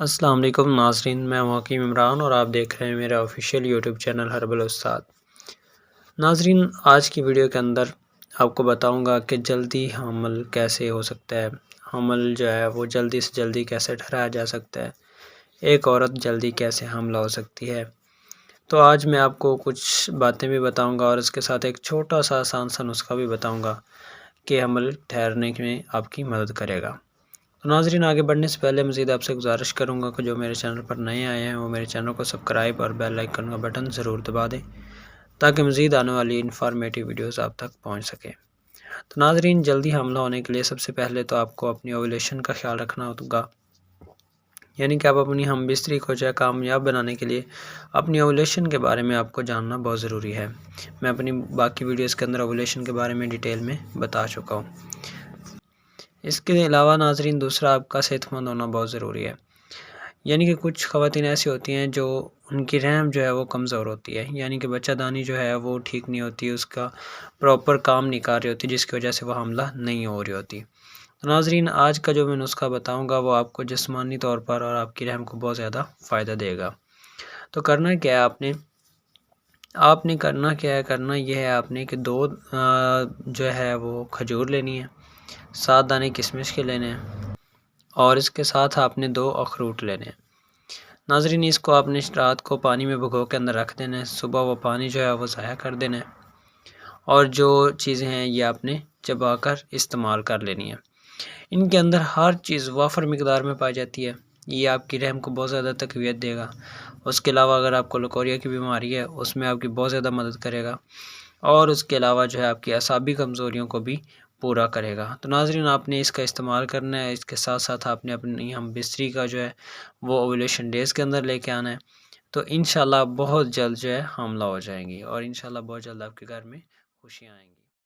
السلام علیکم ناظرین، میں حکیم عمران اور آپ دیکھ رہے ہیں میرا آفیشیل یوٹیوب چینل ہربل استاد۔ ناظرین، آج کی ویڈیو کے اندر آپ کو بتاؤں گا کہ جلدی حمل کیسے ہو سکتا ہے، حمل جو ہے وہ جلدی سے جلدی کیسے ٹھہرایا جا سکتا ہے، ایک عورت جلدی کیسے حاملہ ہو سکتی ہے۔ تو آج میں آپ کو کچھ باتیں بھی بتاؤں گا اور اس کے ساتھ ایک چھوٹا سا آسان سا نسخہ بھی بتاؤں گا کہ حمل ٹھہرنے میں آپ کی مدد کرے گا۔ تو ناظرین، آگے بڑھنے سے پہلے مزید آپ سے گزارش کروں گا کہ جو میرے چینل پر نئے آئے ہیں وہ میرے چینل کو سبسکرائب اور بیل آئیکن کا بٹن ضرور دبا دیں تاکہ مزید آنے والی انفارمیٹیو ویڈیوز آپ تک پہنچ سکیں۔ تو ناظرین، جلدی حاملہ ہونے کے لیے سب سے پہلے تو آپ کو اپنی اوولیشن کا خیال رکھنا ہوگا، یعنی کہ آپ اپنی ہم بستری کو جو ہے کامیاب بنانے کے لیے اپنی اوولیشن کے بارے میں آپ کو جاننا بہت ضروری ہے۔ میں اپنی باقی ویڈیوز کے اندر اوولیشن کے بارے میں ڈیٹیل میں بتا چکا ہوں۔ اس کے علاوہ ناظرین، دوسرا آپ کا صحت مند ہونا بہت ضروری ہے، یعنی کہ کچھ خواتین ایسی ہوتی ہیں جو ان کی رحم جو ہے وہ کمزور ہوتی ہے، یعنی کہ بچہ دانی جو ہے وہ ٹھیک نہیں ہوتی، اس کا پراپر کام نہیں کر رہی ہوتی، جس کی وجہ سے وہ حاملہ نہیں ہو رہی ہوتی۔ تو ناظرین، آج کا جو میں نسخہ بتاؤں گا وہ آپ کو جسمانی طور پر اور آپ کی رحم کو بہت زیادہ فائدہ دے گا۔ تو کرنا کیا ہے کرنا یہ ہے آپ نے کہ دو جو ہے وہ کھجور لینی ہے، 7 دانے کشمش کے لینے ہیں اور اس کے ساتھ آپ نے 2 اخروٹ لینے ہیں۔ ناظرین، اس کو آپ نے رات کو پانی میں بھگو کے اندر رکھ دینا ہے، صبح وہ پانی جو ہے وہ ضائع کر دینا ہے اور جو چیزیں ہیں یہ آپ نے چبا کر استعمال کر لینی ہے۔ ان کے اندر ہر چیز وافر مقدار میں پائی جاتی ہے، یہ آپ کی رحم کو بہت زیادہ تقویت دے گا۔ اس کے علاوہ اگر آپ کو لکوریا کی بیماری ہے اس میں آپ کی بہت زیادہ مدد کرے گا اور اس کے علاوہ جو ہے آپ کی اعصابی کمزوریوں کو بھی پورا کرے گا۔ تو ناظرین، آپ نے اس کا استعمال کرنا ہے، اس کے ساتھ ساتھ آپ نے اپنی ہم بستری کا جو ہے وہ اوولیشن ڈیز کے اندر لے کے آنا ہے، تو انشاءاللہ بہت جلد جو ہے حاملہ ہو جائیں گی اور انشاءاللہ بہت جلد آپ کے گھر میں خوشیاں آئیں گی۔